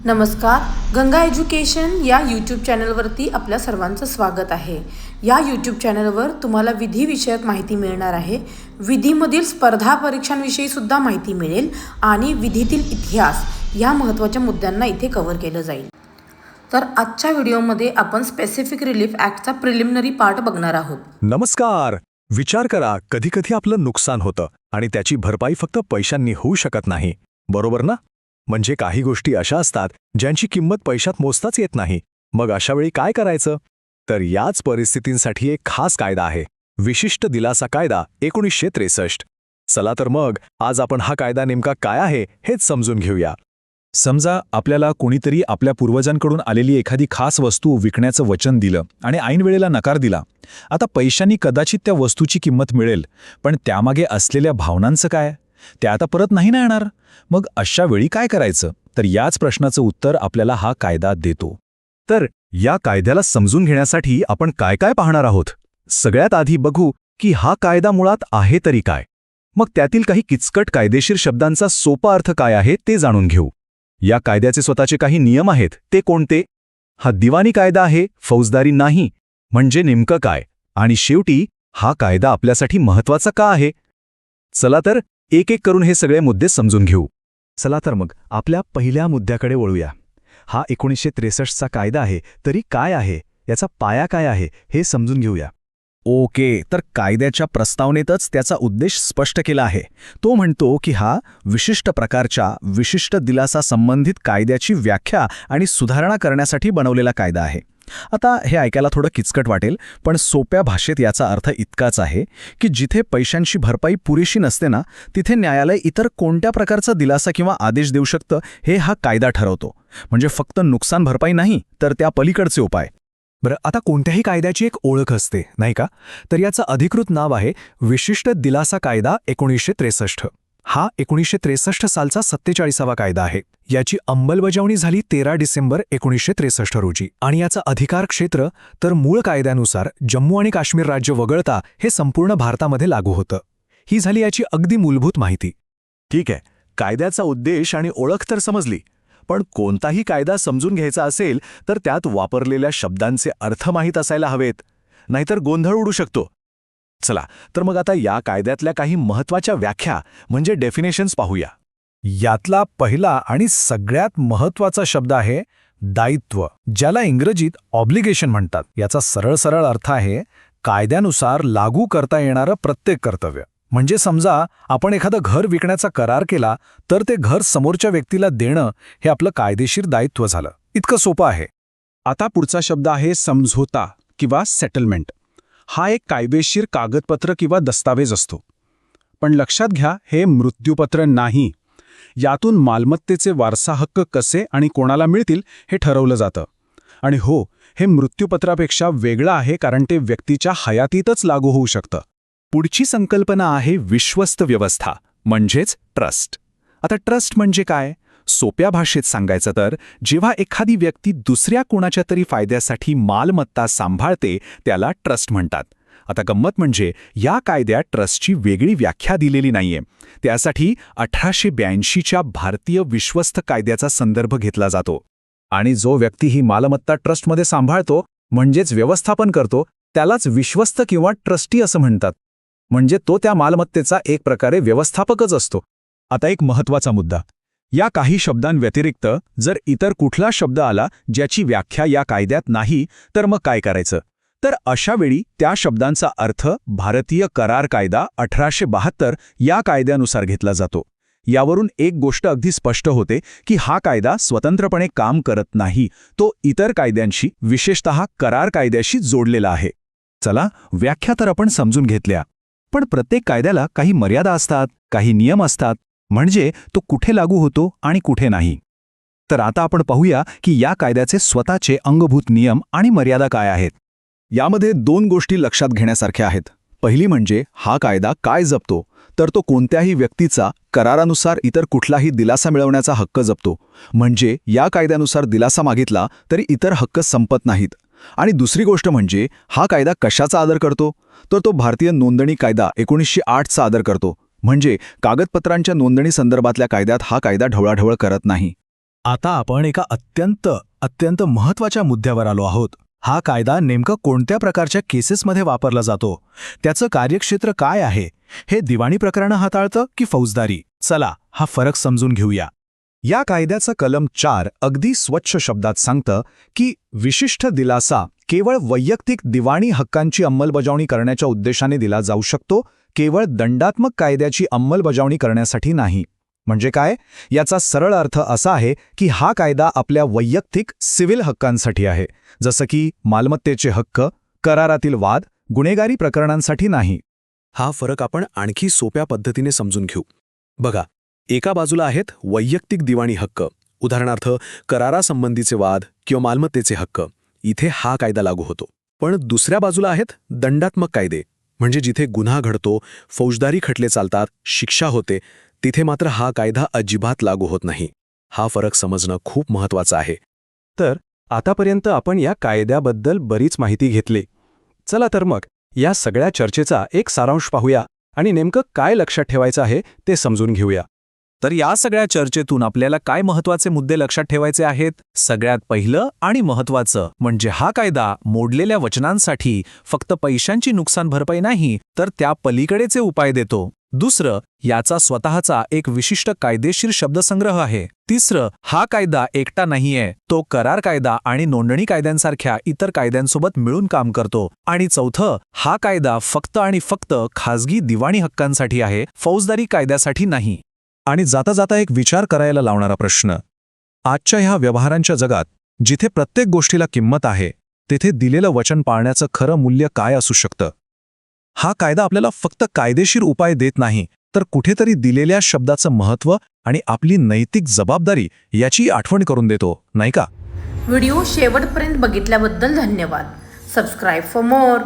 नमस्कार. गंगा एज्युकेशन या यूट्यूब चॅनलवरती आपल्या सर्वांचं स्वागत आहे. या यूट्यूब चॅनलवर तुम्हाला विधिविषयक माहिती मिळणार आहे. विधीमधील स्पर्धा परीक्षांविषयी सुद्धा माहिती मिळेल आणि विधीतील इतिहास या महत्त्वाच्या मुद्द्यांना इथे कव्हर केलं जाईल. तर आजच्या व्हिडिओमध्ये आपण स्पेसिफिक रिलीफ ॲक्टचा प्रिलिमिनरी पार्ट बघणार आहोत. नमस्कार. विचार करा, कधी कधी आपलं नुकसान होतं आणि त्याची भरपाई फक्त पैशांनी होऊ शकत नाही, बरोबर ना? म्हणजे काही गोष्टी अशा असतात ज्यांची किंमत पैशात मोजताच येत नाही. मग अशा वेळी काय करायचं? तर याच परिस्थितींसाठी एक खास कायदा आहे, विशिष्ट दिलासा कायदा 1963. चला तर मग आज आपण हा कायदा नेमका काय आहे हेच समजून घेऊया. समजा आपल्याला कोणीतरी आपल्या पूर्वजांकडून आलेली एखादी खास वस्तू विकण्याचं वचन दिलं आणि ऐन वेळेला नकार दिला. आता पैशांनी कदाचित त्या वस्तूची किंमत मिळेल, पण त्यामागे असलेल्या भावनांचं काय? त्या आता परत नाही ना येणार. मग अशा वेळी काय करायचं? तर याच प्रश्नाचं उत्तर आपल्याला हा कायदा देतो. तर या कायद्याला समजून घेण्यासाठी आपण काय काय पाहणार आहोत? सगळ्यात आधी बघू की हा कायदा मुळात आहे तरी काय. मग त्यातील काही किचकट कायदेशीर शब्दांचा सोपा अर्थ काय आहे ते जाणून घेऊ. या कायद्याचे स्वतःचे काही नियम आहेत. ते कोणते? हा दिवाणी कायदा आहे, फौजदारी नाही. म्हणजे नेमकं काय? आणि शेवटी हा कायदा आपल्यासाठी महत्त्वाचा का आहे? चला तर एक एक करून हे सगळे मुद्दे समजून घेऊ. चला तर मग आपल्या पहिल्या मुद्द्याकडे वळूया. हा 1963चा कायदा आहे, तरी काय आहे, याचा पाया काय आहे हे समजून घेऊया. ओके, तर कायद्याच्या प्रस्तावनेतच त्याचा उद्देश स्पष्ट केला आहे. तो म्हणतो की हा विशिष्ट प्रकारच्या विशिष्ट दिलासा संबंधित कायद्याची व्याख्या आणि सुधारणा करण्यासाठी बनवलेला कायदा आहे. आता हे ऐकायला थोडं किचकट वाटेल, पण सोप्या भाषेत याचा अर्थ इतकाच आहे की जिथे पैशांची भरपाई पुरेशी नसते ना, तिथे न्यायालय इतर कोणत्या प्रकारचा दिलासा किंवा आदेश देऊ शकतं हे हा कायदा ठरवतो. म्हणजे फक्त नुकसान भरपाई नाही, तर त्या पलीकडचे उपाय. बरं, आता कोणत्याही कायद्याची एक ओळख असते, नाही का? तर याचं अधिकृत नाव आहे विशिष्ट दिलासा कायदा 1963. हा 1963 सालचा 47वा कायदा आहे. याची अंमलबजावणी झाली 13 डिसेंबर 1963 रोजी. आणि याचं अधिकार क्षेत्र तर मूळ कायद्यानुसार जम्मू आणि काश्मीर राज्य वगळता हे संपूर्ण भारतामध्ये लागू होतं. ही झाली याची अगदी मूलभूत माहिती. ठीक आहे, कायद्याचा उद्देश आणि ओळख तर समजली. पण कोणताही कायदा समजून घ्यायचा असेल तर त्यात वापरलेल्या शब्दांचे अर्थ माहीत असायला हवेत, नाहीतर गोंधळ उडू शकतो. चला तर मग आता या कायद्यातल्या काही महत्त्वाच्या व्याख्या म्हणजे डेफिनेशन्स पाहूया. यातला पहिला आणि सगळ्यात महत्त्वाचा शब्द आहे दायित्व, ज्याला इंग्रजीत ऑब्लिगेशन म्हणतात. याचा सरळ सरळ अर्थ आहे कायद्यानुसार लागू करता येणारं प्रत्येक कर्तव्य. म्हणजे समजा आपण एखादं घर विकण्याचा करार केला, तर ते घर समोरच्या व्यक्तीला देणं हे आपलं कायदेशीर दायित्व झालं. इतकं सोपं आहे. आता पुढचा शब्द आहे समझोता किंवा सेटलमेंट. हा एक कायदेशीर कागदपत्र किंवा दस्तावेज असतो. पण लक्षात घ्या, हे मृत्यूपत्र नाही. यातून मालमत्तेचे वारसा हक्क कसे आणि कोणाला मिळतील हे ठरवलं जातं. आणि हो, हे मृत्यूपत्रापेक्षा वेगळं आहे, कारण ते व्यक्तीच्या हयातीतच लागू होऊ शकतं. पुढची संकल्पना आहे विश्वस्त व्यवस्था, म्हणजेच ट्रस्ट. आता ट्रस्ट म्हणजे काय? सोप्या भाषेत सांगायचं तर जेव्हा एखादी व्यक्ती दुसऱ्या कोणाच्या तरी फायद्यासाठी मालमत्ता सांभाळते त्याला ट्रस्ट म्हणतात. आता गंमत म्हणजे या कायद्यात ट्रस्टची वेगळी व्याख्या दिलेली नाहीये. त्यासाठी 1882च्या भारतीय विश्वस्त कायद्याचा संदर्भ घेतला जातो. आणि जो व्यक्ती ही मालमत्ता ट्रस्टमध्ये सांभाळतो, म्हणजेच व्यवस्थापन करतो, त्यालाच विश्वस्त किंवा ट्रस्टी असं म्हणतात. म्हणजे तो त्या मालमत्तेचा एक प्रकारे व्यवस्थापकच असतो. आता एक महत्त्वाचा मुद्दा, या काही शब्दांव्यतिरिक्त जर इतर कुठला शब्द आला ज्याची व्याख्या या कायद्यात नाही, तर मग काय करायचं? तर अशा वेळी त्या शब्दांचा अर्थ भारतीय करार कायदा 1872 या कायद्यानुसार घेतला जातो. यावरून एक गोष्ट अगदी स्पष्ट होते की हा कायदा स्वतंत्रपणे काम करत नाही, तो इतर कायद्यांशी, विशेषतः करार कायद्याशी जोडलेला आहे. चला, व्याख्या तर आपण समजून घेतल्या, पण प्रत्येक कायद्याला काही मर्यादा असतात, काही नियम असतात. म्हणजे तो कुठे लागू होतो आणि कुठे नाही. तर आता आपण पाहूया की या कायद्याचे स्वतःचे अंगभूत नियम आणि मर्यादा काय आहेत. यामध्ये 2 गोष्टी लक्षात घेण्यासारख्या आहेत. पहिली म्हणजे हा कायदा काय जपतो, तर तो कोणत्याही व्यक्तीचा करारानुसार इतर कुठलाही दिलासा मिळवण्याचा हक्क जपतो. म्हणजे या कायद्यानुसार दिलासा मागितला तरी इतर हक्क संपत नाहीत. आणि दुसरी गोष्ट म्हणजे हा कायदा कशाचा आदर करतो, तर तो भारतीय नोंदणी कायदा 1908चा आदर करतो. म्हणजे कागदपत्रांच्या नोंदणी संदर्भातल्या कायद्यात हा कायदा ढवळाढवळ करत नाही. आता आपण एका अत्यंत महत्त्वाच्या मुद्द्यावर आलो आहोत. हा कायदा नेमका कोणत्या प्रकारच्या केसेसमध्ये वापरला जातो, त्याचं कार्यक्षेत्र काय आहे, हे दिवाणी प्रकरणं हाताळतं की फौजदारी? चला हा फरक समजून घेऊया. या कायद्याचं कलम 4 अगदी स्वच्छ शब्दात सांगतं की विशिष्ट दिलासा केवळ वैयक्तिक दिवाणी हक्कांची अंमलबजावणी करण्याच्या उद्देशाने दिला जाऊ शकतो, केवळ दंडात्मक कायद्याची अंमलबजावणी करण्यासाठी नाही. म्हणजे काय? याचा सरळ अर्थ असा आहे की हा कायदा आपल्या वैयक्तिक सिव्हिल हक्कांसाठी आहे, जसं की मालमत्तेचे हक्क, करारातील वाद, गुन्हेगारी प्रकरणांसाठी नाही. हा फरक आपण आणखी सोप्या पद्धतीने समजून घेऊ. बघा, एका बाजूला आहेत वैयक्तिक दिवाणी हक्क, उदाहरणार्थ करारासंबंधीचे वाद किंवा मालमत्तेचे हक्क. इथे हा कायदा लागू होतो. पण दुसऱ्या बाजूला आहेत दंडात्मक कायदे, म्हणजे जिथे गुन्हा घडतो, फौजदारी खटले चालतात, शिक्षा होते, तिथे मात्र हा कायदा अजिबात लागू होत नाही. हा फरक समजणं खूप महत्त्वाचं आहे. तर आतापर्यंत आपण या कायद्याबद्दल बरीच माहिती घेतली. चला तर मग या सगळ्या चर्चेचा एक सारांश पाहूया आणि नेमकं काय लक्षात ठेवायचं आहे ते समजून घेऊया. तर या सगळ्या चर्चेतून आपल्याला काय महत्त्वाचे मुद्दे लक्षात ठेवायचे आहेत? सगळ्यात पहिलं आणि महत्त्वाचं म्हणजे हा कायदा मोडलेल्या वचनांसाठी फक्त पैशांची नुकसान भरपाई नाही, तर त्या पलीकडेचे उपाय देतो. दुसरं, याचा स्वतःचा एक विशिष्ट कायदेशीर शब्दसंग्रह आहे. तिसरं, हा कायदा एकटा नाहीये, तो करार कायदा आणि नोंदणी कायद्यांसारख्या इतर कायद्यांसोबत मिळून काम करतो. आणि चौथं, हा कायदा फक्त आणि फक्त खासगी दिवाणी हक्कांसाठी आहे, फौजदारी कायद्यासाठी नाही. आणि जाता जाता एक विचार करायला लावणारा प्रश्न. आजच्या ह्या व्यवहारांच्या जगात जिथे प्रत्येक गोष्टीला किंमत आहे, तिथे दिलेलं वचन पाळण्याचं खरं मूल्य काय असू शकतं? हा कायदा आपल्याला फक्त कायदेशीर उपाय देत नाही, तर कुठेतरी दिलेल्या शब्दाचं महत्त्व आणि आपली नैतिक जबाबदारी याची आठवण करून देतो, नाही का? व्हिडिओ शेवटपर्यंत बघितल्याबद्दल धन्यवाद. Subscribe for more.